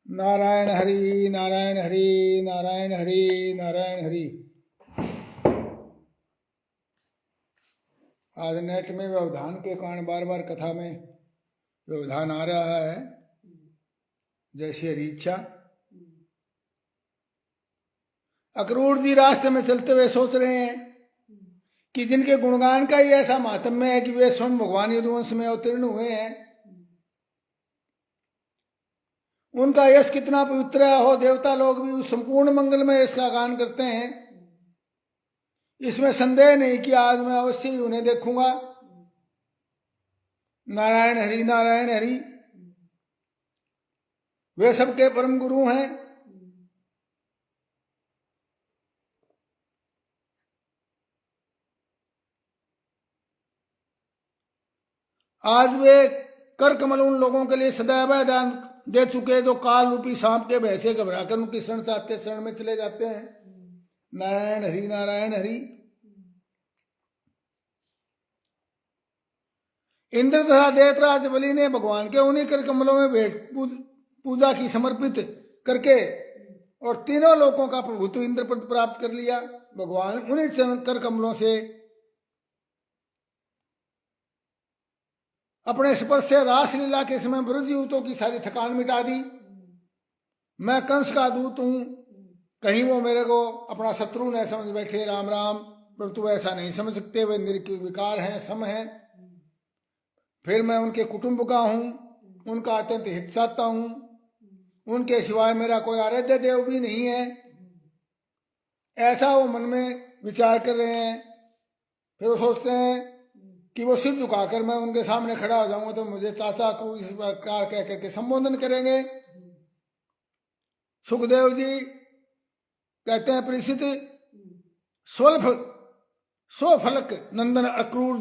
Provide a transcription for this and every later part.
नारायण हरि नारायण हरि नारायण हरि नारायण हरि। आज नेट में व्यवधान के कारण बार बार कथा में व्यवधान आ रहा है। जैसे हरी इच्छा। अक्रूर जी रास्ते में चलते हुए सोच रहे हैं कि जिनके गुणगान का ही ऐसा महात्म्य है कि वे स्वयं भगवान यदुवंश में अवतीर्ण हुए हैं, उनका यश कितना पवित्र हो। देवता लोग भी उस संपूर्ण मंगल में इसका गान करते हैं। इसमें संदेह नहीं कि आज मैं अवश्य ही उन्हें देखूंगा। नारायण हरि नारायण हरि। वे सबके परम गुरु हैं। आज वे कर कमल उन लोगों के लिए सदैव दान दे चुके जो काल रूपी सांप के भय से घबराकर उनकी शरण चाहते शरण में चले जाते हैं। नारायण हरि नारायण हरि। इंद्र तथा देवराज बलि ने भगवान के उन्हीं कर कमलों में भेंट पूजा की समर्पित करके और तीनों लोकों का प्रभुत्व इंद्र पद प्राप्त कर लिया। भगवान उन्हीं कर कमलों से अपने स्पर्श से रासलीला के समय ब्रजयूतों की सारी थकान मिटा दी। मैं कंस का दूत हूं, कहीं वो मेरे को अपना शत्रु न समझ बैठे। राम राम, परंतु ऐसा नहीं समझ सकते। वे निर्विकार हैं, सम हैं। फिर मैं उनके कुटुंब का हूं, उनका अत्यंत हित चाहता हूं। उनके सिवाय मेरा कोई आराध्य देव भी नहीं है। ऐसा वो मन में विचार कर रहे हैं। फिर वो सोचते हैं कि वो सिर झुकाकर मैं उनके सामने खड़ा हो जाऊंगा तो मुझे चाचा अक्रूर इस प्रकार कह करके संबोधन करेंगे। सुखदेव जी कहते हैं, परीक्षित स्वफलक नंदन अक्रूर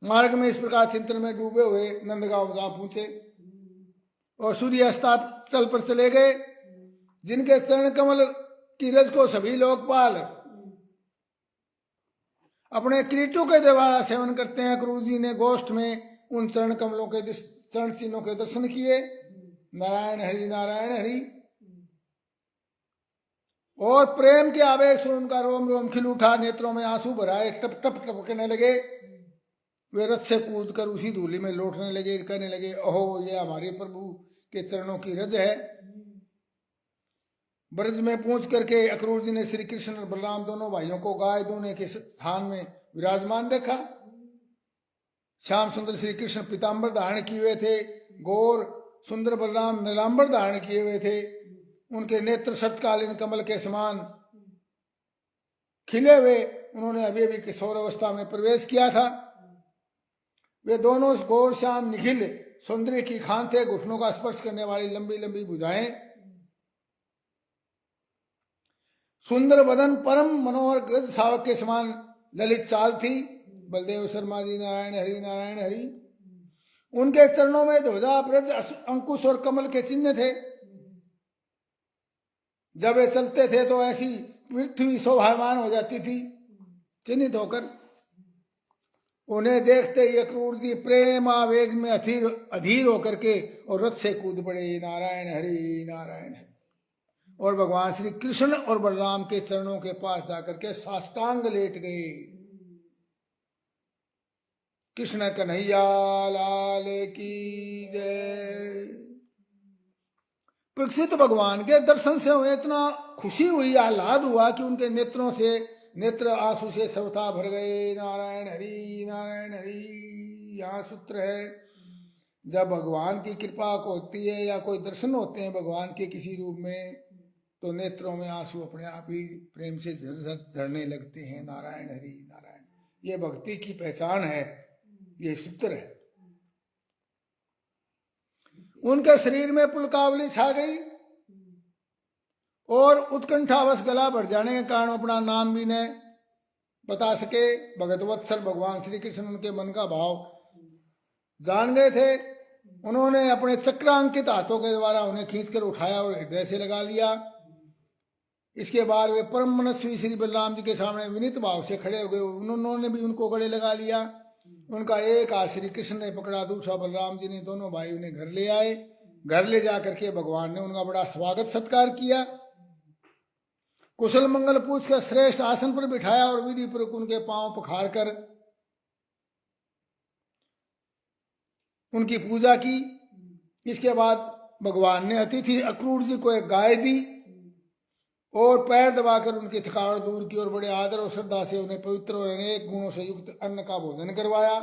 मार्ग में इस प्रकार चिंतन में डूबे हुए नंदगांव जा पहुंचे और सूर्य अस्ताचल पर चले गए। जिनके चरण कमल की रज को सभी लोकपाल अपने किरीटों के द्वारा सेवन करते हैं। अक्रूर जी ने गोष्ठ में उन चरण कमलों के चरण चिन्हों के दर्शन किए। नारायण हरि नारायण हरि। और प्रेम के आवेश से उनका रोम रोम खिल उठा, नेत्रों में आंसू भराए टप टप टपकने लगे। वे रथ से कूदकर उसी धूलि में लौटने लगे, कहने लगे, ओहो ये हमारे प्रभु के चरणों की रज है। ब्रज में पहुंच करके अक्रूर जी ने श्री कृष्ण और बलराम दोनों भाइयों को गाय दूने के स्थान में विराजमान देखा। श्याम सुंदर श्री कृष्ण पीताम्बर धारण किए हुए थे। गौर सुंदर बलराम नीलांबर धारण किए हुए थे। उनके नेत्र शरतकालीन कमल के समान खिले हुए। उन्होंने अभी अभी किशोर अवस्था में प्रवेश किया था। वे दोनों गौर श्याम निखिल सौंदर्य की खान थे। घुटनों का स्पर्श करने वाली लंबी लंबी भुजाएं, सुंदर बदन, परम मनोहर गज शावक के समान ललित चाल थी। बलदेव शर्मा जी नारायण हरि नारायण हरि। उनके चरणों में ध्वजा, ब्रज, अंकुश और कमल के चिन्ह थे। जब वे चलते थे तो ऐसी पृथ्वी शोभायमान हो जाती थी चिन्हित होकर। उन्हें देखते ही अक्रूर जी प्रेम आवेग में अधीर होकर के और रथ से कूद पड़े। नारायण हरि नारायण हरि। और भगवान श्री कृष्ण और बलराम के चरणों के पास जाकर के साष्टांग लेट गए। कृष्ण कन्हैया लाल की जय। परीक्षित भगवान के दर्शन से उन्हें इतना खुशी हुई, आह्लाद हुआ कि उनके नेत्रों से नेत्र आंसू से सर्वथा भर गए। नारायण हरि नारायण हरि। यहाँ सूत्र है, जब भगवान की कृपा होती है या कोई दर्शन होते हैं भगवान के किसी रूप में, तो नेत्रों में आंसू अपने आप ही प्रेम से झरने लगते हैं। नारायण हरि नारायण। ये भक्ति की पहचान है, ये सूत्र है। उनके शरीर में पुलकावली छा गई और उत्कंठावश गला भर जाने के कारण अपना नाम भी न बता सके। भगत वत्सल भगवान श्री कृष्ण उनके मन का भाव जान गए थे। उन्होंने अपने चक्रांकित हाथों के द्वारा उन्हें खींचकर उठाया और हृदय से लगा लिया। इसके बाद वे परम मनस्वी श्री बलराम जी के सामने विनीत भाव से खड़े हो गए। उन्होंने भी उनको गले लगा लिया। उनका एक हाथ श्री कृष्ण ने पकड़ा, दूसरा बलराम जी ने। दोनों भाई उन्हें घर ले आए। घर ले जाकर के भगवान ने उनका बड़ा स्वागत सत्कार किया, कुशल मंगल पूछकर श्रेष्ठ आसन पर बिठाया और विधि पूर्वक उनके पांव पखार कर उनकी पूजा की। इसके बाद भगवान ने अतिथि अक्रूर जी को एक गाय दी और पैर दबाकर उनकी थकावट दूर की और बड़े आदर और श्रद्धा से उन्हें पवित्र और अनेक गुणों से युक्त अन्न का भोजन करवाया।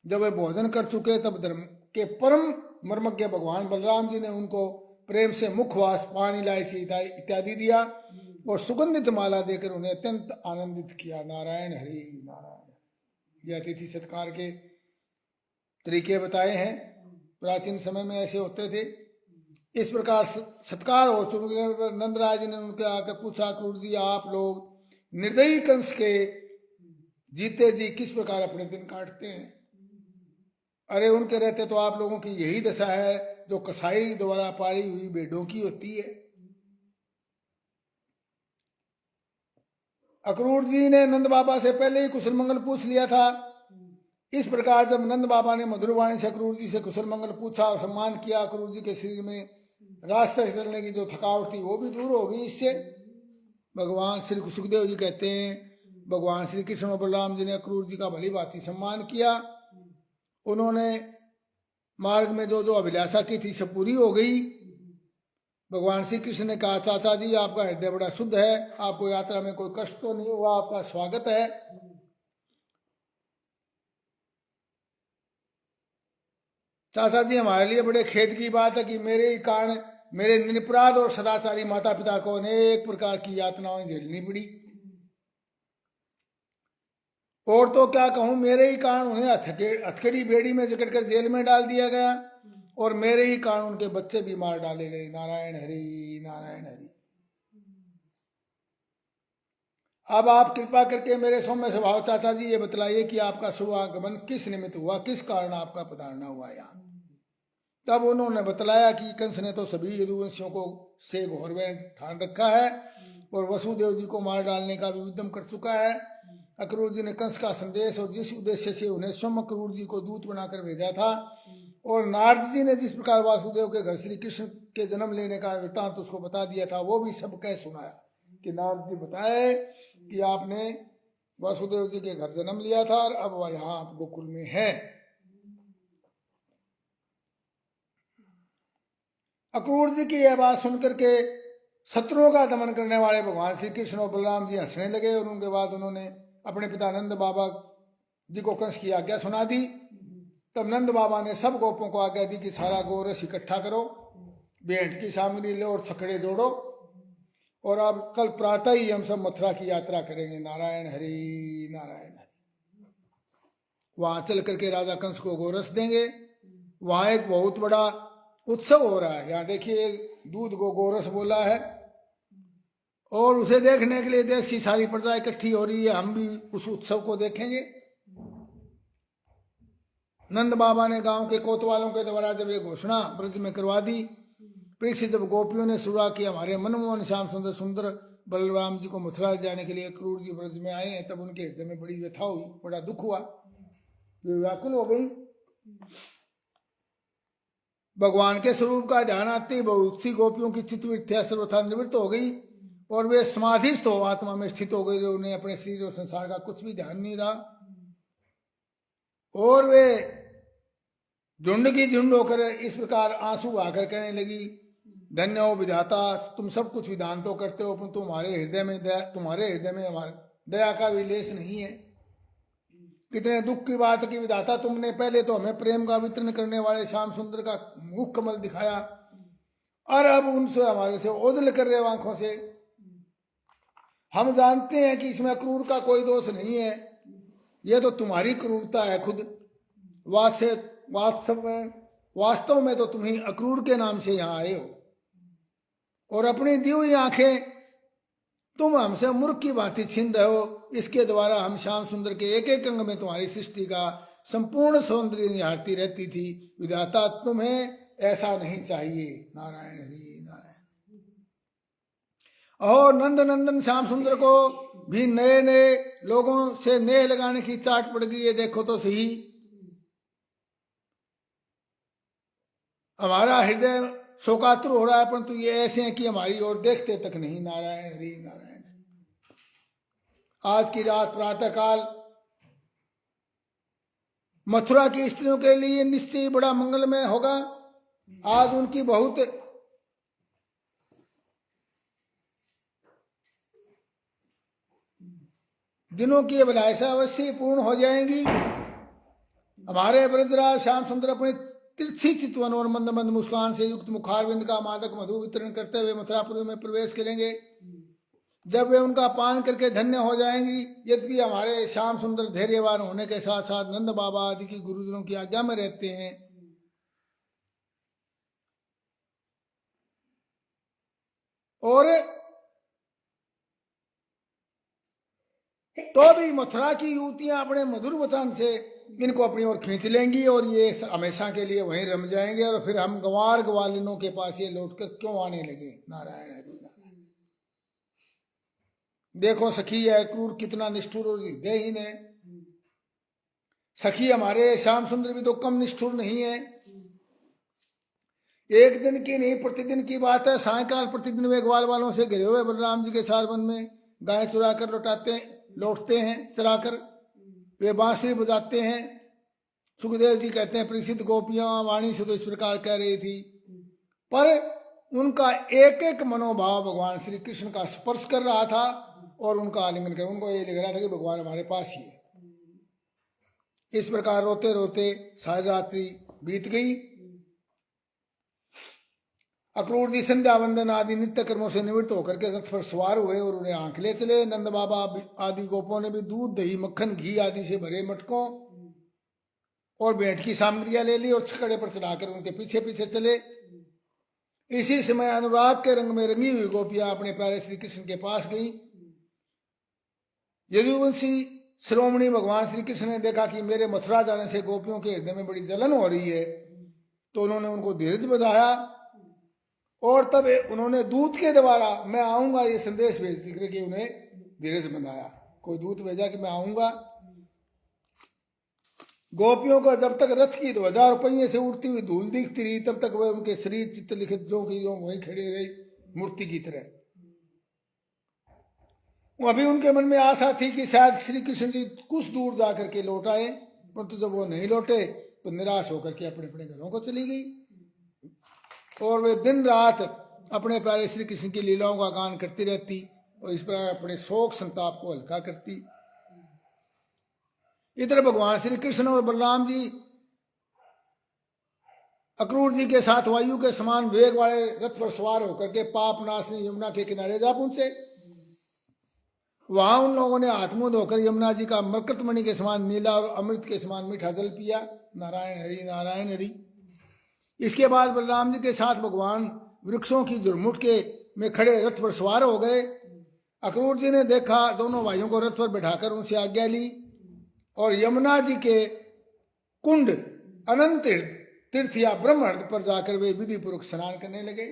जब वे भोजन कर चुके तब धर्म के परम मर्मज्ञ भगवान बलराम जी ने उनको प्रेम से मुखवास, पानी, इलायची इत्यादि दिया और सुगंधित माला देकर उन्हें अत्यंत आनंदित किया। नारायण हरि नारायण। ये अतिथि सत्कार के तरीके बताए हैं। प्राचीन समय में ऐसे होते थे। इस प्रकार सत्कार हो चुके नंदराज ने उनके आकर पूछा, अक्रूर जी आप लोग निर्दयी कंस के जीते जी किस प्रकार अपने दिन काटते हैं? अरे उनके रहते तो आप लोगों की यही दशा है जो कसाई द्वारा पाली हुई भेड़ों की होती है। अक्रूर जी ने नंद बाबा से पहले ही कुशल मंगल पूछ लिया था। इस प्रकार जब नंद बाबा ने मधुरवाणी से अक्रूर जी से कुशल मंगल पूछा और सम्मान किया, अक्रूर जी के शरीर में रास्ते चलने की जो थकावट थी वो भी दूर हो गई। इससे भगवान श्री सुखदेव जी कहते हैं, भगवान श्री कृष्ण और बलराम जी ने अक्रूर जी का भली भांति सम्मान किया। उन्होंने मार्ग में जो जो अभिलाषा की थी सब पूरी हो गई। भगवान श्री कृष्ण ने कहा, चाचा जी आपका हृदय बड़ा शुद्ध है, आपको यात्रा में कोई कष्ट तो नहीं हुआ, आपका स्वागत है। चाचा जी हमारे लिए बड़े खेद की बात है कि मेरे ही कारण मेरे निरपराध और सदाचारी माता पिता को अनेक प्रकार की यातनाएं झेलनी पड़ी। और तो क्या कहूं, मेरे ही कारण उन्हें हथकड़ी बेड़ी में जकड़ कर जेल में डाल दिया गया और मेरे ही कारण उनके बच्चे भी मार डाले गए। नारायण हरि नारायण हरि। अब आप कृपा करके मेरे सौम्य स्वभाव चाचा जी ये बतलाइए कि आपका शुभागमन किस निमित्त हुआ, किस कारण आपका पधारना हुआ यहाँ? तब उन्होंने बतलाया कि कंस ने तो सभी यदुवंशियों को से घोर में ठान रखा है और वसुदेव जी को मार डालने का भी उद्यम कर चुका है। अक्रूर जी ने कंस का संदेश और जिस उद्देश्य से उन्हें स्वयं अक्रूर जी को दूत बनाकर भेजा था और नारद जी ने जिस प्रकार वासुदेव के घर श्री कृष्ण के जन्म लेने का वृत्तांत उसको बता दिया था, वो भी सब कह सुनाया कि नारद जी बताए कि आपने वासुदेव जी के घर जन्म लिया था और अब वह यहाँ गोकुल में है। अक्रूर जी की यह बात सुनकर के शत्रुओं का दमन करने वाले भगवान श्री कृष्ण और बलराम जी हंसने लगे और उनके बाद उन्होंने अपने पिता नंद बाबा जी को कंस की आज्ञा सुना दी। तब नंद बाबा ने सब गोपों को आज्ञा दी कि सारा गोरस इकट्ठा करो, भेंट की सामग्री लो और छकड़े जोड़ो और अब कल प्रातः ही हम सब मथुरा की यात्रा करेंगे। नारायण हरि नारायण हरि। वहां चल करके राजा कंस को गोरस देंगे। वहां एक बहुत बड़ा उत्सव हो रहा है। यहाँ देखिए दूध को गोरस बोला है और उसे देखने के लिए देश की सारी प्रजा इकट्ठी हो रही है। हम भी उस उत्सव को देखेंगे। नंद बाबा ने गांव के कोतवालों के द्वारा जब ये घोषणा ब्रज में करवा दी, परीक्षित जब गोपियों ने सुरा कि हमारे मनमोहन श्याम सुंदर सुंदर बलराम जी को मथुरा जाने के लिए अक्रूर जी ब्रज में आए हैं, तब उनके हृदय में बड़ी व्यथा हुई, बड़ा दुख हुआ, वे व्याकुल हो गई। भगवान के स्वरूप का ध्यान आते ही बहुत सी गोपियों की चित्तवृत्तियां सर्वथा निवृत्त हो गई और वे समाधिस्थ हो आत्मा में स्थित हो गई। उन्हें अपने शरीर और संसार का कुछ भी ध्यान नहीं रहा और वे झुंड की झुंड होकर इस प्रकार आंसू बहाकर कहने लगी, धन्य हो विधाता, तुम सब कुछ विधान तो करते हो पर तुम्हारे हृदय में हमारे दया का भी लेश नहीं है। कितने दुख की बात की विधाता, तुमने पहले तो हमें प्रेम का वितरण करने वाले श्याम सुंदर का मुख कमल दिखाया और अब उनसे हमारे से ओझल कर रहे आंखों से। हम जानते हैं कि इसमें क्रूर का कोई दोष नहीं है, यह तो तुम्हारी क्रूरता है खुद। वास्तव में तो तुम ही अक्रूर के नाम से यहाँ आए हो और अपनी दी हुई आंखें तुम हमसे मूर्ख की भांति छीन रहे हो। इसके द्वारा हम श्याम सुंदर के एक एक अंग में तुम्हारी सृष्टि का संपूर्ण सौंदर्य निहारती रहती थी। विधाता तुम्हें ऐसा नहीं चाहिए। नारायण हरि नारायण। और नंद नंदन श्याम सुंदर को भी नए नए लोगों से नेह लगाने की चाट पड़ गई है। देखो तो सही, हमारा हृदय शोकातुर हो रहा है, परंतु ये ऐसे हैं कि हमारी ओर देखते तक नहीं। नारायण हरि नारायण हरि। आज की रात प्रातः काल मथुरा की स्त्रियों के लिए निश्चय बड़ा मंगलमय होगा। आज उनकी बहुत दिनों की अभिलाषा अवश्य पूर्ण हो जाएंगी। हमारे ब्रजराज श्याम सुंदर अपने तिरछी चितवन और मंद मंद मुस्कान से युक्त मुखारविंद का मादक मधु वितरण करते हुए मथुरापुरी में प्रवेश करेंगे। जब वे उनका पान करके धन्य हो जाएंगी, यद्यपि हमारे श्याम सुंदर धैर्यवान होने के साथ साथ नंद बाबा आदि की गुरुजनों की आज्ञा में रहते हैं, और तो भी मथुरा की युवतियां अपने मधुर वचन से इनको अपनी ओर खींच लेंगी और ये हमेशा के लिए वहीं रम जाएंगे। और फिर हम गंवार ग्वालिनों के पास ये लौटकर क्यों आने लगे। नारायण हरि नारायण। देखो सखी है क्रूर कितना निष्ठुर और हृदयहीन है। सखी हमारे श्याम सुंदर भी तो कम निष्ठुर नहीं है। एक दिन की नहीं प्रतिदिन की बात है। सायकाल प्रतिदिन वे ग्वाल वालों से घिरे हुए बलराम जी के साथ वन में गाय चुरा कर लौटते हैं। चराकर वे बांसुरी बजाते हैं। सुखदेव जी कहते हैं परीक्षित गोपियां वाणी से तो इस प्रकार कह रही थी, पर उनका एक एक मनोभाव भगवान श्री कृष्ण का स्पर्श कर रहा था और उनका आलिंगन कर उनको ये लग रहा था कि भगवान हमारे पास ही है। इस प्रकार रोते रोते सारी रात्रि बीत गई। अक्रूर जी संध्या वंदन आदि नित्य कर्मों से निवृत्त होकर के रथ पर सवार हुए और उन्हें आंख ले चले। नंद बाबा आदि गोपों ने भी दूध दही मक्खन घी आदि से भरे मटकों और भेंट की सामग्रियां ले ली और छकड़े पर चढ़ाकर उनके पीछे पीछे चले। इसी समय अनुराग के रंग में रंगी हुई गोपियां अपने प्यारे श्री कृष्ण के पास गई। यदुवंशी शिरोमणि भगवान श्री कृष्ण ने देखा कि मेरे मथुरा जाने से गोपियों के हृदय में बड़ी जलन हो रही है, तो उन्होंने उनको धीरज बधाया और तब उन्होंने दूत के द्वारा मैं आऊंगा ये संदेश भेज करके उन्हें धीरज बंधाया। कोई दूत भेजा कि मैं आऊंगा। गोपियों को जब तक रथ की ध्वजा और पहिए से उड़ती हुई धूल दिखती रही, तब तक वह उनके शरीर चित्र लिखित जो की जो वहीं खड़े रही मूर्ति की तरह। अभी उनके मन में आशा थी कि शायद श्री कृष्ण जी कुछ दूर जाकर के लौट आए, परंतु जब वो नहीं लौटे तो निराश होकर के अपने अपने घरों को चली गई। और वे दिन रात अपने प्यारे श्री कृष्ण की लीलाओं का गान करती रहती और इस प्रकार अपने शोक संताप को हल्का करती। इधर भगवान श्री कृष्ण और बलराम जी अक्रूर जी के साथ वायु के समान वेग वाले रथ पर सवार होकर के पाप नाशनी यमुना के किनारे जा पहुंचे। वहां उन लोगों ने हाथ मुंह धोकर यमुना जी का मरकतमणि के समान नीला और अमृत के समान मीठा जल पिया। नारायण हरि नारायण हरि। इसके बाद बलराम जी के साथ भगवान वृक्षों की झुरमुट के में खड़े रथ पर सवार हो गए। अक्रूर जी ने देखा दोनों भाइयों को रथ पर बैठाकर उनसे आज्ञा ली और यमुना जी के कुंड अनंत तीर्थ या ब्रह्महर्द पर जाकर वे विधि पूर्वक स्नान करने लगे।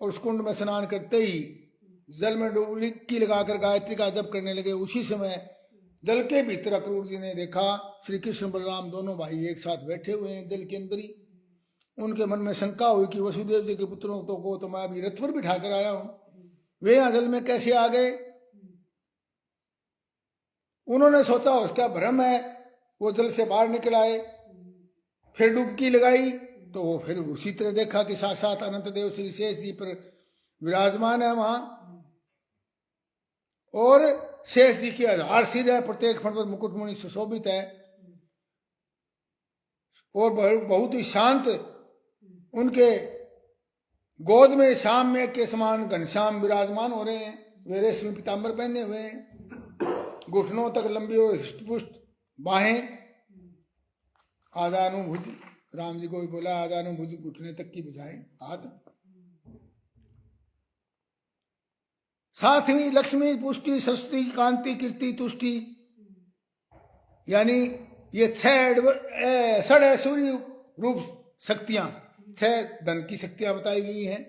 और उस कुंड में स्नान करते ही जल में डुबकी लगाकर गायत्री का जप करने लगे। उसी समय जल के भीतर अक्रूर जी ने देखा श्री कृष्ण बलराम दोनों भाई एक साथ बैठे हुए हैं जल के अंदर ही। उनके मन में शंका हुई कि वसुदेव जी के पुत्रों को तो मैं अभी रथ पर बिठा कर आया हूं, वे यहां जल में कैसे आ गए। उन्होंने सोचा उसका भ्रम है, वो जल से बाहर निकल आए। फिर डुबकी लगाई तो वो फिर उसी तरह देखा कि साक्षात अनंत देव श्री शेष जी पर विराजमान है वहां, और शेष जी की 1000 सिर है, प्रत्येक फण पर मुकुटमणि सुशोभित है और बहुत ही शांत। उनके गोद में श्याम में के समान घनश्याम विराजमान हो रहे हैं। वे रेशमी पीताम्बर पहने हुए हैं, घुटनों तक लंबी और हृष्टपुष्ट बाहें, आदानुभुज। राम जी को भी बोला आदानुभुज घुटने तक की भुजाएं हाथ। साथ ही लक्ष्मी पुष्टि सरस्वती कांति कीर्ति तुष्टि, यानी ये 6 षड रूप शक्तियां, 6 धन की शक्तियां बताई गई हैं।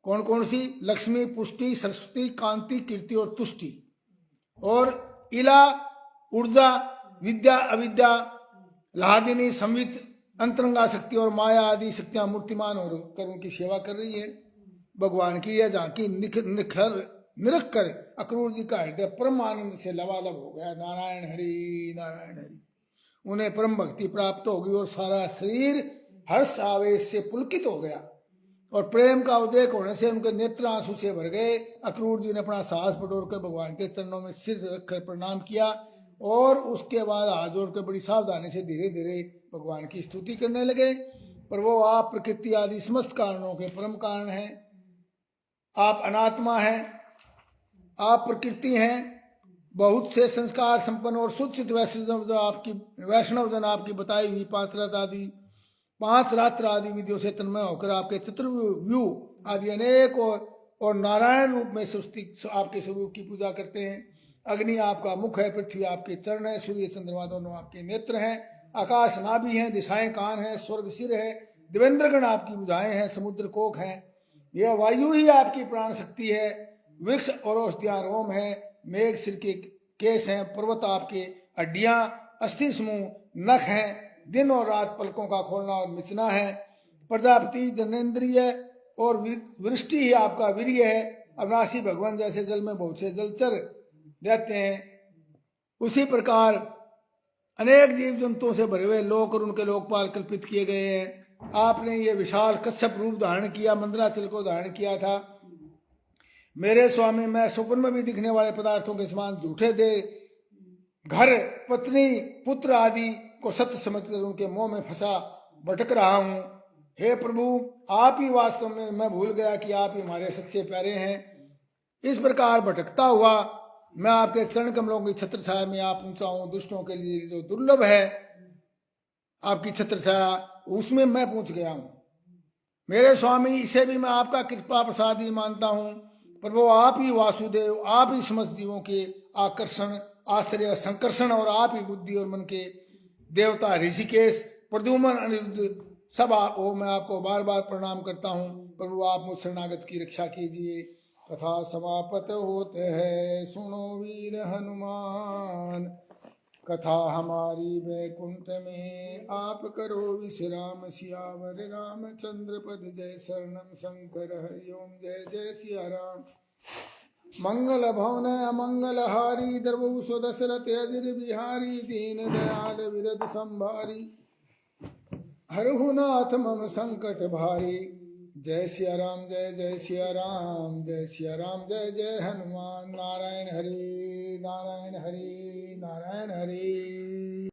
कौन कौन सी? लक्ष्मी पुष्टि सरस्वती कांति कीर्ति और तुष्टि। और इला ऊर्जा विद्या अविद्या लादिनी संवित अंतरंगा शक्ति और माया आदि शक्तियां मूर्तिमान होकर उनकी सेवा कर रही है। भगवान की यह झांकी निरख कर अक्रूर जी का हृदय परम आनंद से लबालब हो गया। नारायण हरि नारायण हरि। उन्हें परम भक्ति प्राप्त हो गई और सारा शरीर हर्ष आवेश से पुलकित हो गया और प्रेम का उद्रेक होने से उनके नेत्र आंसू से भर गए। अक्रूर जी ने अपना साहस बटोरकर भगवान के चरणों में सिर रखकर प्रणाम किया और उसके बाद हाथ जोड़कर बड़ी सावधानी से धीरे धीरे भगवान की स्तुति करने लगे। पर वो आप प्रकृति आदि समस्त कारणों के परम कारण हैं। आप अनात्मा हैं, आप प्रकृति हैं। बहुत से संस्कार संपन्न और सुचित वैष्णव जन आपकी बताई हुई पांच रात्र आदि विधियों से तन्मय होकर आपके चतुर्व्यूह आदि अनेक और नारायण रूप में आपके स्वरूप की पूजा करते हैं। अग्नि आपका मुख है, पृथ्वी आपके चरण है, सूर्य चंद्रमा दोनों आपके नेत्र हैं, आकाश नाभि हैं, दिशाएं कान हैं, स्वर्ग सिर है, देवेंद्रगण आपकी भुजाएं हैं, समुद्र कोख हैं, यह वायु ही आपकी प्राण शक्ति है, वृक्ष और औषधियां रोम है, मेघ सिर के केस हैं, पर्वत आपके हड्डियां, अस्थि समूह नख हैं, दिन और रात पलकों का खोलना और मिचना है, प्रजापति जनेन्द्रिय और वृष्टि ही आपका वीर्य है। अविनाशी भगवान जैसे जल में बहुत से जलचर रहते हैं, उसी प्रकार अनेक जीव जंतुओं से भरे हुए लोक और उनके लोकपाल कल्पित किए गए हैं। आपने ये विशाल कश्यप रूप धारण किया, मंदराचल को धारण किया था। मेरे स्वामी, मैं स्वप्न में भी दिखने वाले पदार्थों के समान झूठे दे घर पत्नी पुत्र आदि को सत्य समझकर उनके मोह में फंसा भटक रहा हूँ। हे प्रभु, आप ही वास्तव में मैं भूल गया कि आप ही हमारे सच्चे प्यारे हैं। इस प्रकार भटकता हुआ मैं आपके चरण कमलों की छत्र छाया में आप पहुंचा हूँ। दुष्टों के लिए जो दुर्लभ है आपकी छत्र छाया, उसमें मैं पहुंच गया हूँ। मेरे स्वामी, इसे भी मैं आपका कृपा प्रसाद ही मानता हूँ, पर वो आप ही वासुदेव, आप ही समस्त जीवों के आकर्षण आश्रय संकर्षण और आप ही बुद्धि और मन के देवता ऋषिकेश प्रद्युम्न अनिरुद्ध सब आप हो। मैं आपको बार बार प्रणाम करता हूँ। प्रभु, आप मुझ शरणागत की रक्षा कीजिए। कथा समापत होते है, सुनो वीर हनुमान। कथा हमारी वैकुंठ में, आप करो विश्राम। सियावर रामचंद्र पद, जय शरणम शंकर हरि ओम। जय जय सिया राम। मंगल भवन अमंगल हारी, द्रवहु स्वदशरथ अजिर बिहारी। दीन दयाल विरद संभारी, हरहु नाथ मम संकट भारी। जय सिया राम, जय जय सिया राम, जय सिया राम, जय जय हनुमान। नारायण हरि नारायण हरि नारायण हरि।